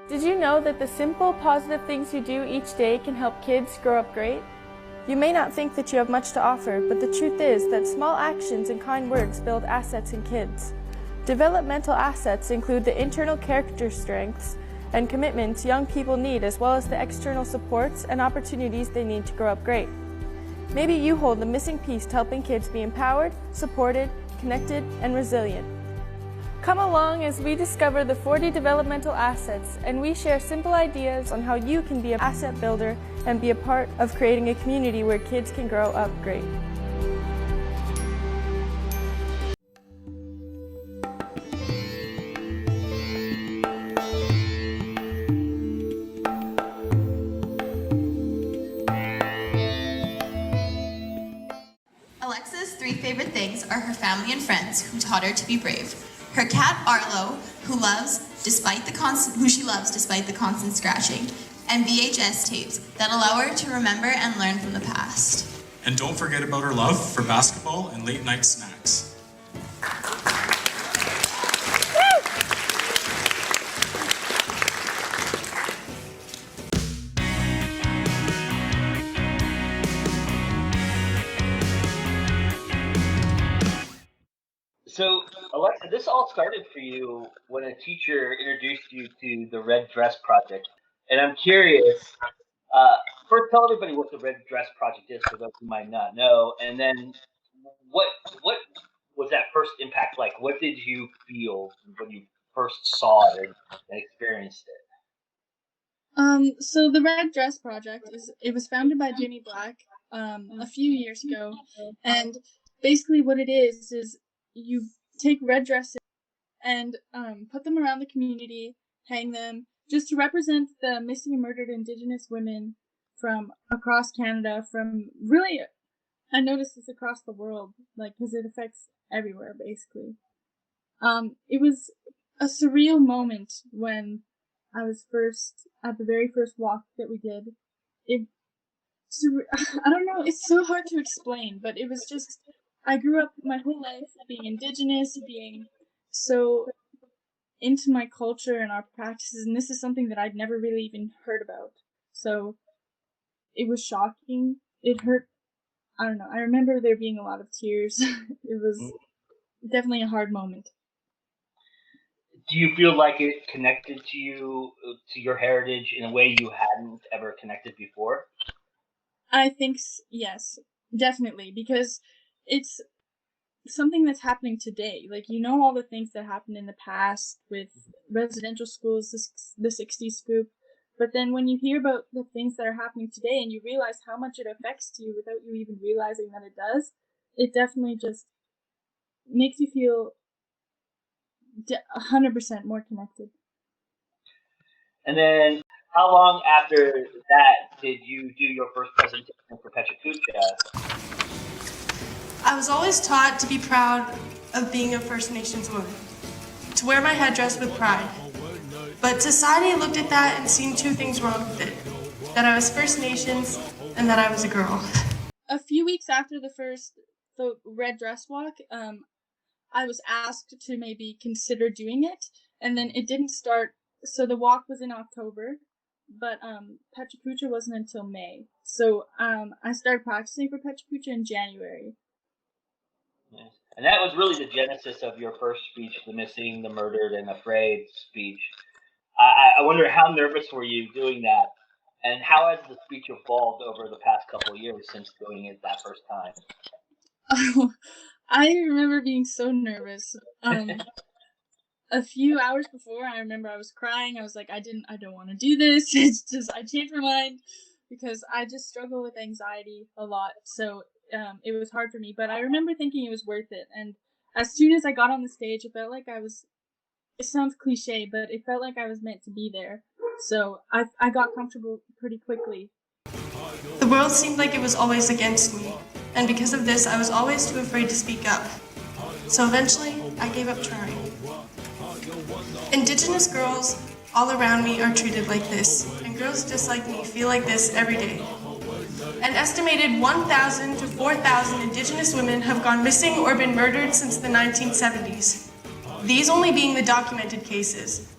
Did you know that the simple, positive things you do each day can help kids grow up great? You may not think that you have much to offer, but the truth is that small actions and kind words build assets in kids. Developmental assets include the internal character strengths and commitments young people need, as well as the external supports and opportunities they need to grow up great. Maybe you hold the missing piece to helping kids be empowered, supported, connected, and resilient. Come along as we discover the 40 developmental assets, and we share simple ideas on how you can be an asset builder and be a part of creating a community where kids can grow up great. Alexa's 3 favorite things are her family and friends who taught her to be brave, her cat Arlo, who she loves despite the constant scratching, and VHS tapes that allow her to remember and learn from the past. And don't forget about her love for basketball and late night snacks. So, Alexa, this all started for you when a teacher introduced you to the Red Dress Project. And I'm curious, first tell everybody what the Red Dress Project is for those who might not know. And then what was that first impact like? What did you feel when you first saw it and experienced it? So the Red Dress Project was founded by Jenny Black a few years ago, and basically what it is you take red dresses and put them around the community, hang them, just to represent the missing and murdered Indigenous women from across Canada, from really, I noticed this across the world, because it affects everywhere, basically. It was a surreal moment when I was at the very first walk that we did. I don't know, it's so hard to explain, but it was just, I grew up my whole life being Indigenous, being so into my culture and our practices, and this is something that I'd never really even heard about. So it was shocking. It hurt. I don't know. I remember there being a lot of tears. It was definitely a hard moment. Do you feel like it connected to you, to your heritage, in a way you hadn't ever connected before? I think yes, definitely, because it's something that's happening today. All the things that happened in the past with residential schools, the 60s scoop, but then when you hear about the things that are happening today and you realize how much it affects you without you even realizing that it does, it definitely just makes you feel 100% more connected. And then, how long after that did you do your first presentation for Pecha Kucha? I was always taught to be proud of being a First Nations woman, to wear my headdress with pride. But society looked at that and seen 2 things wrong with it: that I was First Nations and that I was a girl. A few weeks after the Red Dress Walk, I was asked to maybe consider doing it, and then it didn't start. So the walk was in October, but Pecha Kucha wasn't until May. So I started practicing for Pecha Kucha in January. Yes. And that was really the genesis of your first speech, the missing, the murdered, and afraid speech. I wonder, how nervous were you doing that, and how has the speech evolved over the past couple of years since doing it that first time? Oh, I remember being so nervous. A few hours before, I remember I was crying. I was like, I don't want to do this. It's just, I changed my mind because I just struggle with anxiety a lot. So it was hard for me, but I remember thinking it was worth it. And as soon as I got on the stage, it felt like it sounds cliche, but it felt like I was meant to be there. So I got comfortable pretty quickly. The world seemed like it was always against me, and because of this, I was always too afraid to speak up. So eventually, I gave up trying. Indigenous girls all around me are treated like this, and girls just like me feel like this every day. An estimated 1,000 to 4,000 Indigenous women have gone missing or been murdered since the 1970s. These only being the documented cases.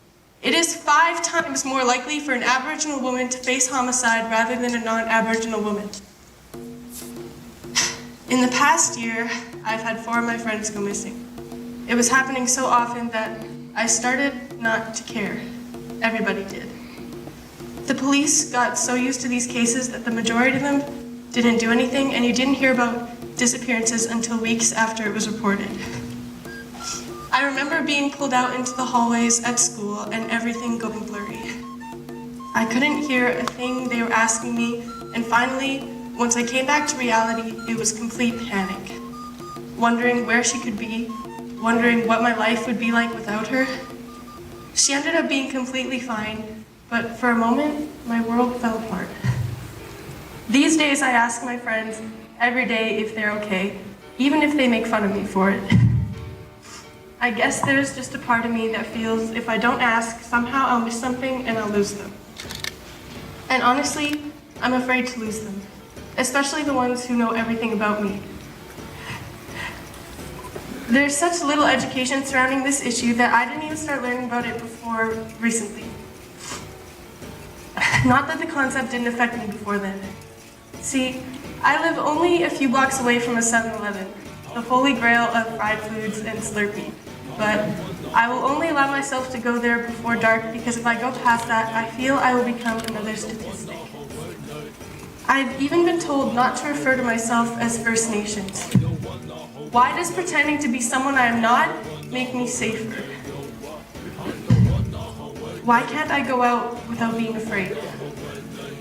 It is 5 times more likely for an Aboriginal woman to face homicide rather than a non-Aboriginal woman. In the past year, I've had 4 of my friends go missing. It was happening so often that I started not to care. Everybody did. The police got so used to these cases that the majority of them didn't do anything, and you didn't hear about disappearances until weeks after it was reported. I remember being pulled out into the hallways at school and everything going blurry. I couldn't hear a thing they were asking me, and finally, once I came back to reality, it was complete panic. Wondering where she could be, wondering what my life would be like without her. She ended up being completely fine, but for a moment, my world fell apart. These days, I ask my friends every day if they're okay, even if they make fun of me for it. I guess there's just a part of me that feels if I don't ask, somehow I'll miss something and I'll lose them. And honestly, I'm afraid to lose them, especially the ones who know everything about me. There's such little education surrounding this issue that I didn't even start learning about it before recently. Not that the concept didn't affect me before then. See, I live only a few blocks away from a 7-Eleven, the holy grail of fried foods and Slurpee. But I will only allow myself to go there before dark because if I go past that, I feel I will become another statistic. I've even been told not to refer to myself as First Nations. Why does pretending to be someone I am not make me safer? Why can't I go out without being afraid?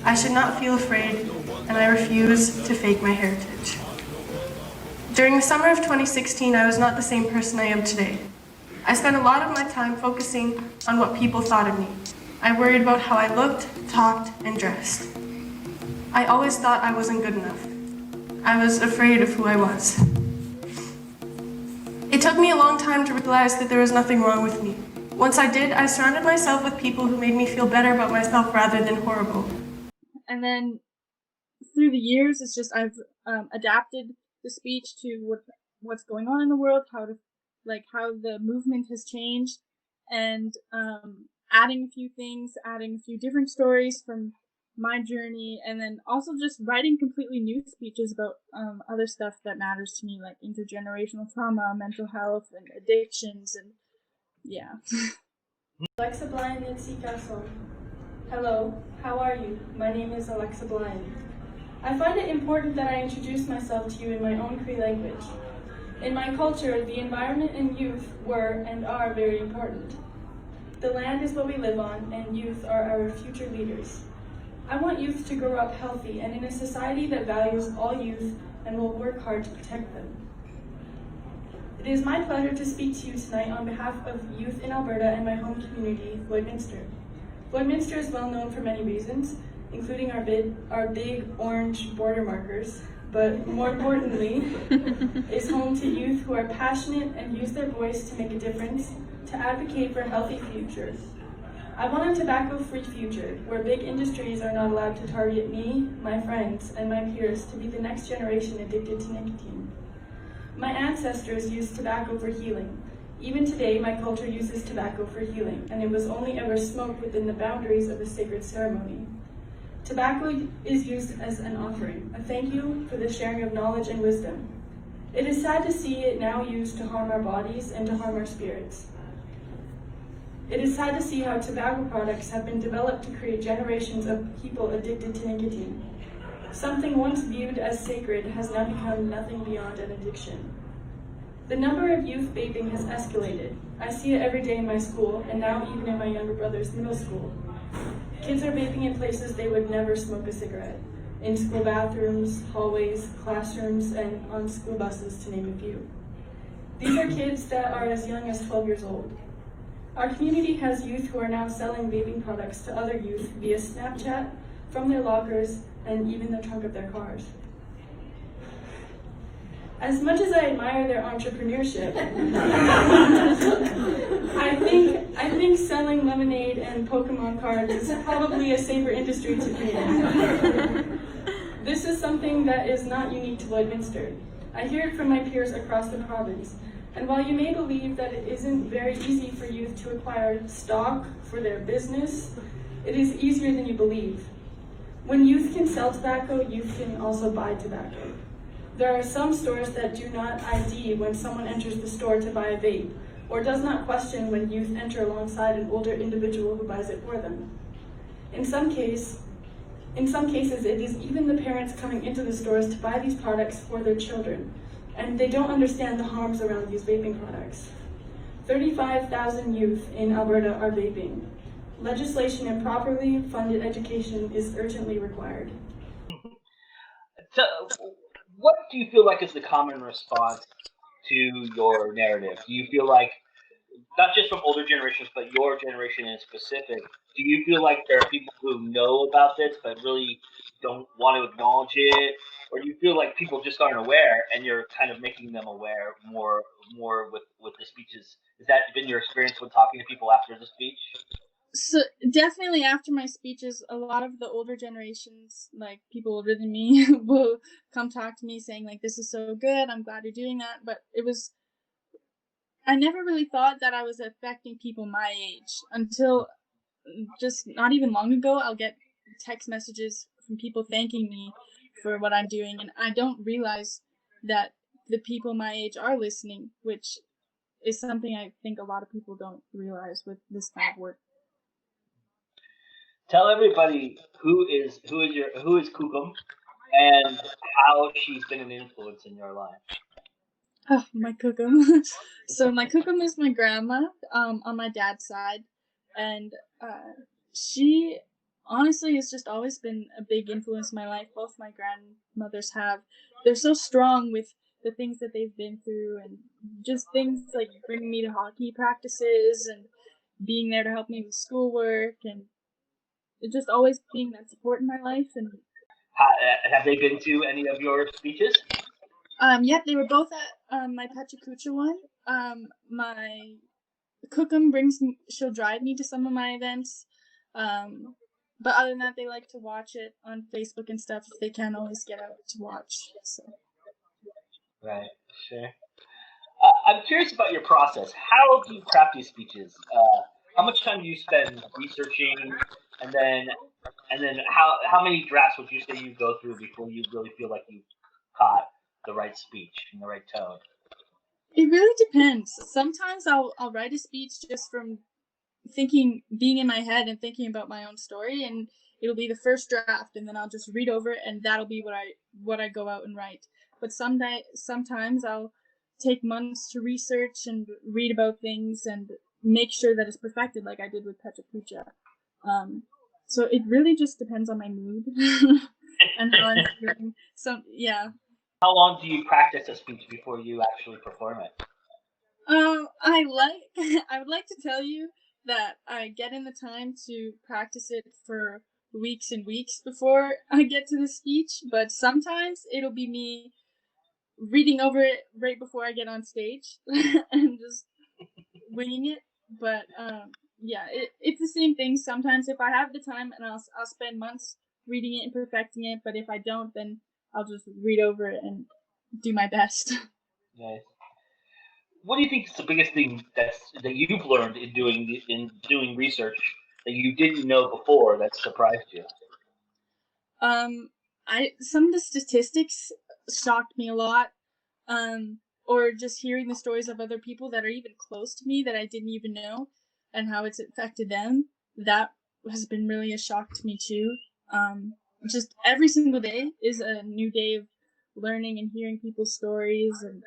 I should not feel afraid, and I refuse to fake my heritage. During the summer of 2016, I was not the same person I am today. I spent a lot of my time focusing on what people thought of me. I worried about how I looked, talked, and dressed. I always thought I wasn't good enough. I was afraid of who I was. It took me a long time to realize that there was nothing wrong with me. Once I did, I surrounded myself with people who made me feel better about myself rather than horrible. And then through the years, it's just I've adapted the speech to what's going on in the world, how the movement has changed, and adding a few things, adding a few different stories from my journey, and then also just writing completely new speeches about other stuff that matters to me, like intergenerational trauma, mental health, and addictions, and yeah. Alexa Blyan Nitsi Kaso. Hello, how are you? My name is Alexa Blyan. I find it important that I introduce myself to you in my own Cree language. In my culture, the environment and youth were and are very important. The land is what we live on, and youth are our future leaders. I want youth to grow up healthy and in a society that values all youth and will work hard to protect them. It is my pleasure to speak to you tonight on behalf of youth in Alberta and my home community, Lloydminster. Lloydminster is well known for many reasons, including our big orange border markers, but more importantly, is home to youth who are passionate and use their voice to make a difference, to advocate for a healthy future. I want a tobacco-free future, where big industries are not allowed to target me, my friends, and my peers to be the next generation addicted to nicotine. My ancestors used tobacco for healing. Even today, my culture uses tobacco for healing, and it was only ever smoked within the boundaries of a sacred ceremony. Tobacco is used as an offering, a thank you for the sharing of knowledge and wisdom. It is sad to see it now used to harm our bodies and to harm our spirits. It is sad to see how tobacco products have been developed to create generations of people addicted to nicotine. Something once viewed as sacred has now become nothing beyond an addiction. The number of youth vaping has escalated. I see it every day in my school, and now even in my younger brother's middle school. Kids are vaping in places they would never smoke a cigarette. In school bathrooms, hallways, classrooms, and on school buses, to name a few. These are kids that are as young as 12 years old. Our community has youth who are now selling vaping products to other youth via Snapchat, from their lockers, and even the trunk of their cars. As much as I admire their entrepreneurship, I think selling lemonade and Pokemon cards is probably a safer industry to be in. This is something that is not unique to Lloydminster. I hear it from my peers across the province. And while you may believe that it isn't very easy for youth to acquire stock for their business, it is easier than you believe. When youth can sell tobacco, youth can also buy tobacco. There are some stores that do not ID when someone enters the store to buy a vape, or does not question when youth enter alongside an older individual who buys it for them. In some cases, it is even the parents coming into the stores to buy these products for their children, and they don't understand the harms around these vaping products. 35,000 youth in Alberta are vaping. Legislation and properly funded education is urgently required. So, what do you feel like is the common response to your narrative? Do you feel like, not just from older generations, but your generation in specific, do you feel like there are people who know about this but really don't want to acknowledge it? Or do you feel like people just aren't aware and you're kind of making them aware more with the speeches? Has that been your experience when talking to people after the speech? So definitely after my speeches, a lot of the older generations, like people older than me, will come talk to me saying like, this is so good, I'm glad you're doing that. But I never really thought that I was affecting people my age until just not even long ago. I'll get text messages from people thanking me for what I'm doing, and I don't realize that the people my age are listening, which is something I think a lot of people don't realize with this kind of work. Tell everybody who is Kukum and how she's been an influence in your life. Oh, my Kukum. So my Kukum is my grandma, on my dad's side, and she honestly has just always been a big influence in my life. Both my grandmothers have. They're so strong with the things that they've been through, and just things like bringing me to hockey practices and being there to help me with schoolwork, and just always being that support in my life. And have they been to any of your speeches? Yep, they were both at my Pecha Kucha one. My Cookum she'll drive me to some of my events. But other than that, they like to watch it on Facebook and stuff if they can't always get out to watch. So. Right, sure. I'm curious about your process. How do you craft these speeches? How much time do you spend researching, and then how many drafts would you say you go through before you really feel like you caught the right speech and the right tone? It really depends. Sometimes I'll write a speech just from being in my head and thinking about my own story, and it'll be the first draft, and then I'll just read over it, and that'll be what I go out and write. But sometimes I'll take months to research and read about things and make sure that it's perfected, like I did with Pecha Kucha. So it really just depends on my mood and how I'm feeling. So yeah. How long do you practice a speech before you actually perform it? I would like to tell you that I get in the time to practice it for weeks and weeks before I get to the speech, but sometimes it'll be me reading over it right before I get on stage and just winging it. But yeah, it's the same thing. Sometimes if I have the time, and I'll spend months reading it and perfecting it, but if I don't, then I'll just read over it and do my best. Nice. What do you think is the biggest thing that you've learned in doing research that you didn't know before that surprised you? Some of the statistics shocked me a lot. Or just hearing the stories of other people that are even close to me that I didn't even know, and how it's affected them. That has been really a shock to me too. Just every single day is a new day of learning and hearing people's stories, and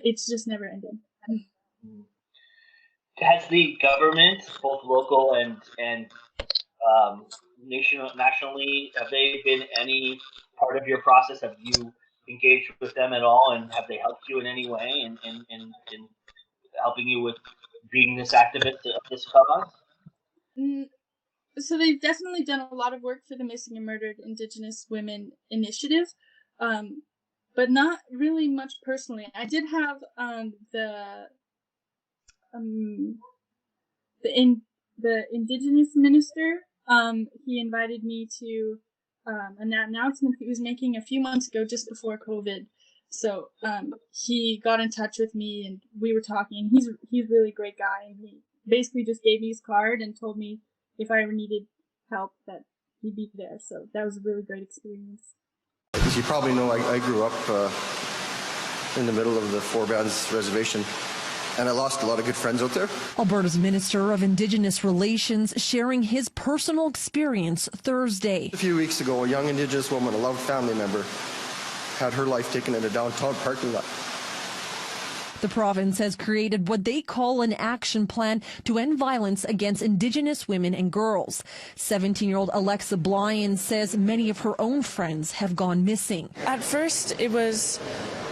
it's just never ending. Has the government, both local and nationally, have they been any part of your process? Have you engaged with them at all, and have they helped you in any way in helping you with being this activist of this cause? So they've definitely done a lot of work for the Missing and Murdered Indigenous Women Initiative, but not really much personally. I did have the Indigenous minister. He invited me to an announcement he was making a few months ago, just before COVID, So he got in touch with me and we were talking. He's a really great guy, and he basically just gave me his card and told me if I ever needed help that he'd be there. So that was a really great experience. As you probably know, I grew up in the middle of the Four Bands Reservation, and I lost a lot of good friends out there. Alberta's Minister of Indigenous Relations sharing his personal experience Thursday. A few weeks ago, a young Indigenous woman, a loved family member, had her life taken in a downtown parking lot. The province has created what they call an action plan to end violence against Indigenous women and girls. 17-year-old Alexa Blyan says many of her own friends have gone missing. At first, it was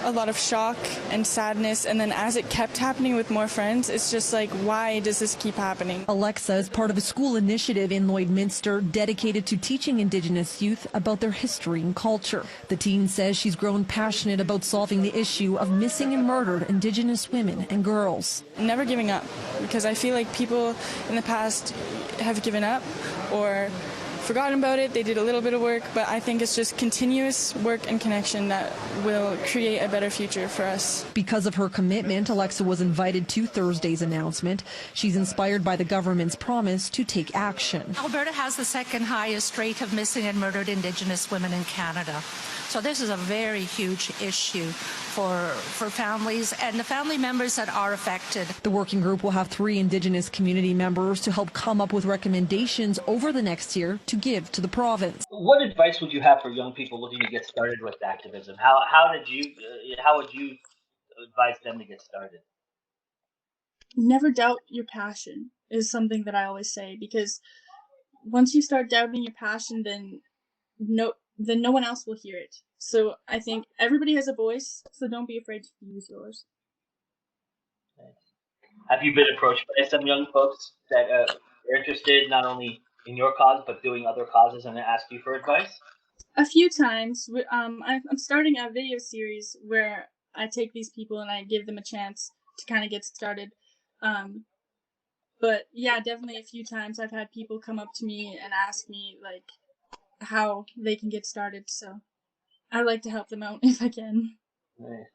a lot of shock and sadness, and then as it kept happening with more friends, it's just like, why does this keep happening? Alexa is part of a school initiative in Lloydminster dedicated to teaching Indigenous youth about their history and culture. The teen says she's grown passionate about solving the issue of missing and murdered Indigenous women and girls. Never giving up, because I feel like people in the past have given up or forgotten about it. They did a little bit of work, but I think it's just continuous work and connection that will create a better future for us. Because of her commitment, Alexa was invited to Thursday's announcement. She's inspired by the government's promise to take action. Alberta has the second highest rate of missing and murdered Indigenous women in Canada. So this is a very huge issue for families and the family members that are affected. The working group will have 3 Indigenous community members to help come up with recommendations over the next year to give to the province. What advice would you have for young people looking to get started with activism? How would you advise them to get started? Never doubt your passion is something that I always say, because once you start doubting your passion, then no one else will hear it. So I think everybody has a voice, so don't be afraid to use yours. Have you been approached by some young folks that are interested not only in your cause but doing other causes and ask you for advice? A few times. I'm starting a video series where I take these people and I give them a chance to kind of get started. But yeah, definitely a few times I've had people come up to me and ask me like how they can get started. So I like to help them out if I can. Nice.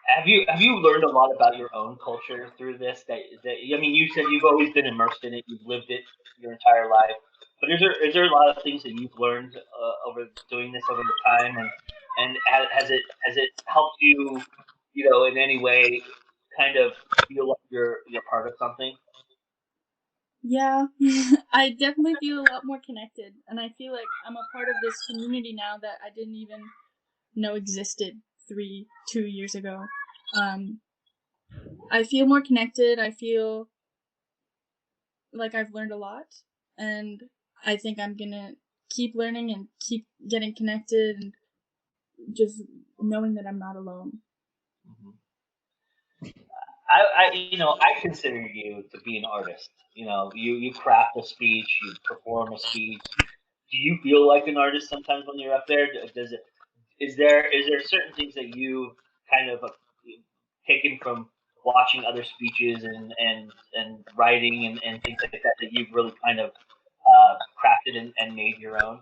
Have you learned a lot about your own culture through this? That I mean, you said you've always been immersed in it, you've lived it your entire life. But is there a lot of things that you've learned over doing this over the time, and has it helped you, in any way, kind of feel like you're part of something? Yeah, I definitely feel a lot more connected, and I feel like I'm a part of this community now that I didn't even know existed 2 years ago. I feel more connected. I feel like I've learned a lot, and I think I'm gonna keep learning and keep getting connected, and just knowing that I'm not alone. Mm-hmm. I consider you to be an artist. You craft a speech, you perform a speech. Do you feel like an artist sometimes when you're up there? Is there certain things that you kind of taken from watching other speeches and writing and things like that you've really kind of crafted and made your own?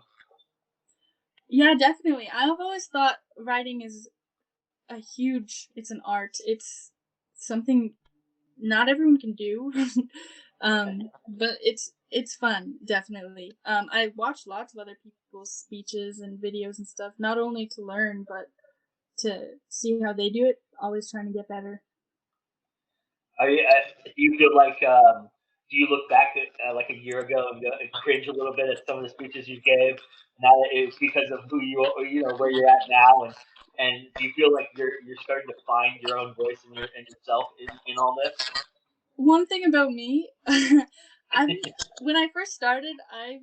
Yeah, definitely. I've always thought writing is it's an art. It's something not everyone can do. But it's fun, definitely. I watch lots of other people's speeches and videos and stuff, not only to learn, but to see how they do it, always trying to get better. Do you feel like, do you look back at like a year ago and cringe a little bit at some of the speeches you gave? Now that it's because of who where you're at now, and do you feel like you're starting to find your own voice and yourself in all this? One thing about me, when I first started, I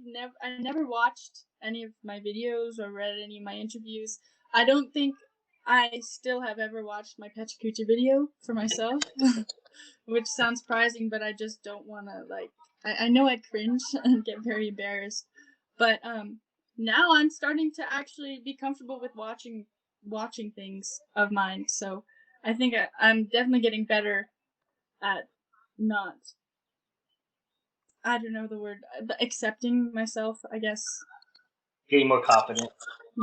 never watched any of my videos or read any of my interviews. I don't think I still have ever watched my Pecha Kucha video for myself, which sounds surprising, but I just don't want to, I know I cringe and get very embarrassed, but now I'm starting to actually be comfortable with watching things of mine, so I think I'm definitely getting better at not, I don't know the word, accepting myself, I guess. Getting more confident.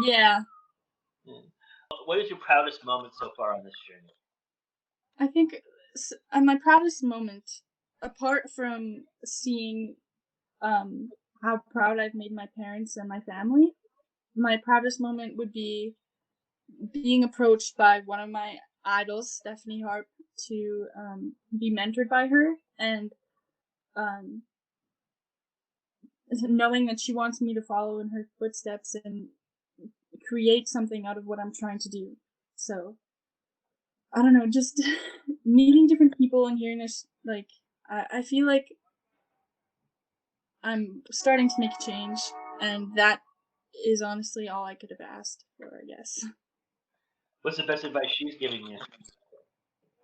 Yeah. What is your proudest moment so far on this journey? I think my proudest moment, apart from seeing how proud I've made my parents and my family, my proudest moment would be being approached by one of my idols, Stephanie Harp, to be mentored by her, and um, knowing that she wants me to follow in her footsteps and create something out of what I'm trying to do. So I don't know, just meeting different people and hearing this, like, I feel like I'm starting to make a change, and that is honestly all I could have asked for, I guess. What's the best advice she's giving you?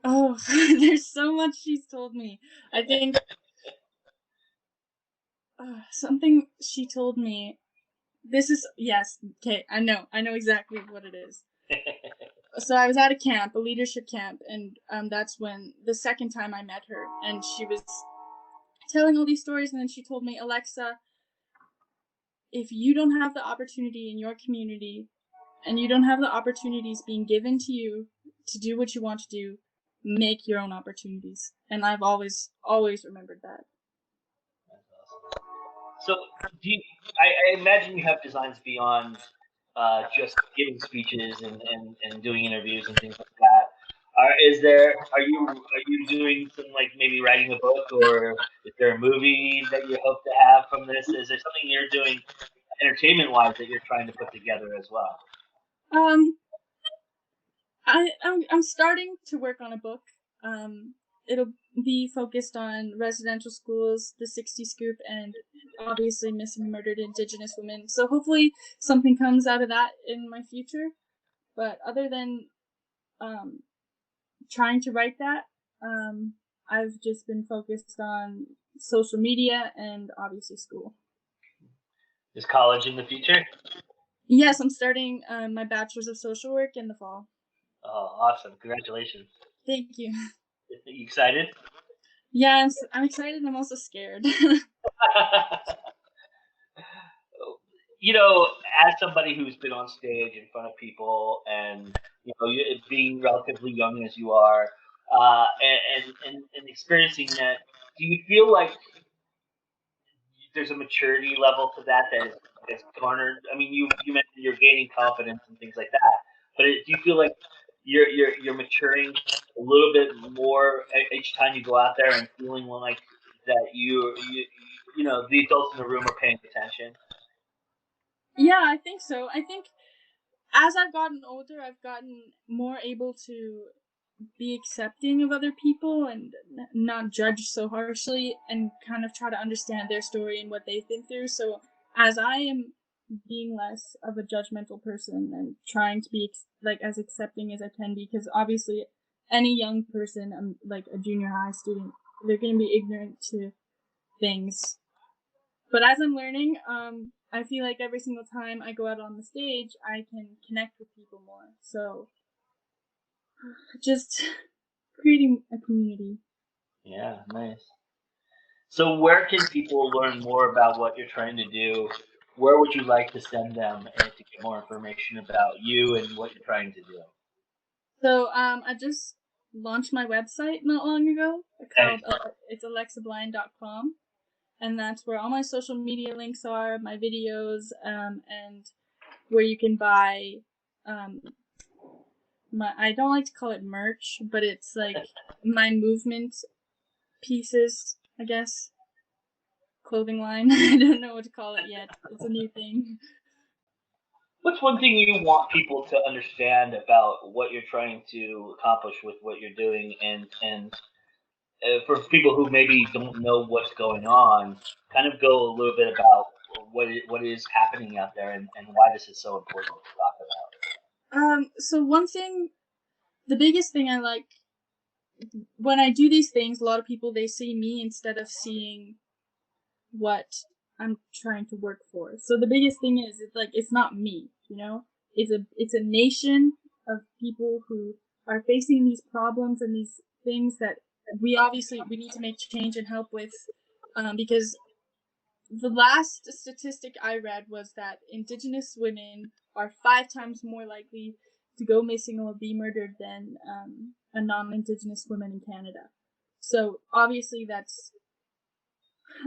Oh, there's so much she's told me. I think something she told me. This is, yes, okay, I know exactly what it is. So I was at a camp, a leadership camp, and that's when the second time I met her, and she was telling all these stories, and then she told me, Alexa, if you don't have the opportunity in your community, and you don't have the opportunities being given to you to do what you want to do, make your own opportunities. And I've always remembered that. So, I imagine you have designs beyond just giving speeches and doing interviews and things like that. Are you doing some, like, maybe writing a book, or is there a movie that you hope to have from this? Is there something you're doing entertainment wise that you're trying to put together as well? Um, I'm starting to work on a book. It'll be focused on residential schools, the 60 Scoop, and obviously missing and murdered Indigenous women. So hopefully something comes out of that in my future. But other than trying to write that, I've just been focused on social media and obviously school. Is college in the future? Yes, I'm starting my bachelor's of social work in the fall. Oh, awesome! Congratulations. Thank you. You excited? Yeah, I'm excited. I'm also scared. As somebody who's been on stage in front of people, and being relatively young as you are, and experiencing that, do you feel like there's a maturity level to that is garnered? I mean, you mentioned you're gaining confidence and things like that, but do you feel like you're maturing a little bit more each time you go out there, and feeling like that the adults in the room are paying attention? Yeah, I think so. I think as I've gotten older, I've gotten more able to be accepting of other people and not judge so harshly, and kind of try to understand their story and what they've been through. So as I am being less of a judgmental person and trying to be like as accepting as I can be, because obviously any young person, like a junior high student, they're going to be ignorant to things. But as I'm learning, I feel like every single time I go out on the stage, I can connect with people more. So just creating a community. Yeah, nice. So where can people learn more about what you're trying to do? Where would you like to send them to get more information about you and what you're trying to do? So I just launched my website not long ago. It's alexablyan.com, and that's where all my social media links are, my videos, and where you can buy I don't like to call it merch, but it's like my movement pieces, I guess. Clothing line. I don't know what to call it yet. It's a new thing. What's one thing you want people to understand about what you're trying to accomplish with what you're doing, and for people who maybe don't know what's going on, kind of go a little bit about what is happening out there, and why this is so important to talk about? So one thing, the biggest thing I like when I do these things, a lot of people, they see me instead of seeing what I'm trying to work for. So the biggest thing is it's not me, It's a nation of people who are facing these problems and these things that we need to make change and help with, because the last statistic I read was that Indigenous women are 5 times more likely to go missing or be murdered than a non-Indigenous woman in Canada. So obviously that's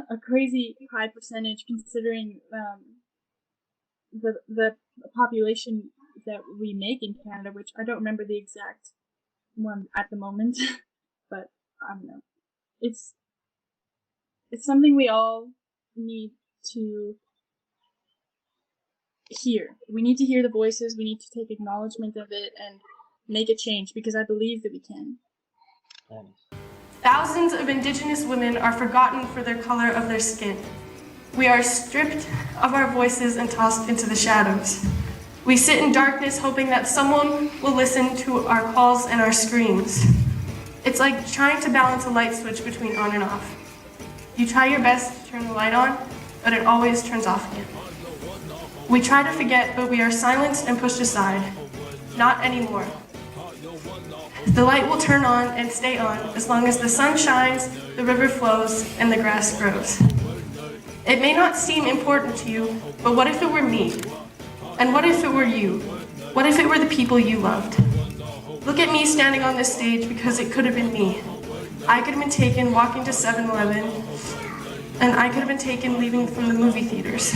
a crazy high percentage considering the population that we make in Canada, which I don't remember the exact one at the moment, but I don't know. It's something we all need to hear. We need to hear the voices, we need to take acknowledgement of it and make a change, because I believe that we can. Thousands of Indigenous women are forgotten for their color of their skin. We are stripped of our voices and tossed into the shadows. We sit in darkness hoping that someone will listen to our calls and our screams. It's like trying to balance a light switch between on and off. You try your best to turn the light on, but it always turns off again. We try to forget, but we are silenced and pushed aside. Not anymore. The light will turn on and stay on as long as the sun shines, the river flows, and the grass grows. It may not seem important to you, but what if it were me? And what if it were you? What if it were the people you loved? Look at me standing on this stage because it could have been me. I could have been taken walking to 7-Eleven, and I could have been taken leaving from the movie theaters.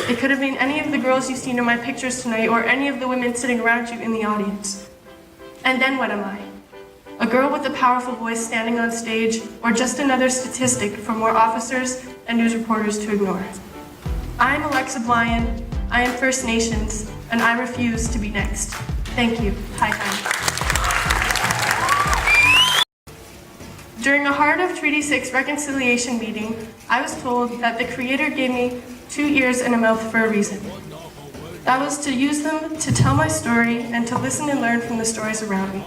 It could have been any of the girls you've seen in my pictures tonight, or any of the women sitting around you in the audience. And then what am I? A girl with a powerful voice standing on stage, or just another statistic for more officers and news reporters to ignore? I'm Alexa Blyan, I am First Nations, and I refuse to be next. Thank you. Hi. During a Heart of Treaty 6 reconciliation meeting, I was told that the Creator gave me 2 ears and a mouth for a reason. That was to use them to tell my story and to listen and learn from the stories around me.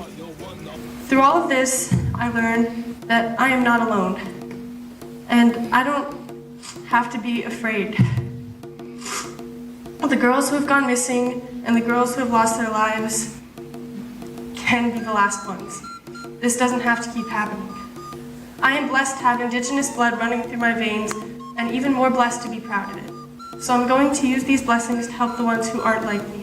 Through all of this, I learned that I am not alone, and I don't have to be afraid. The girls who have gone missing and the girls who have lost their lives can be the last ones. This doesn't have to keep happening. I am blessed to have Indigenous blood running through my veins, and even more blessed to be proud of it. So I'm going to use these blessings to help the ones who aren't like me.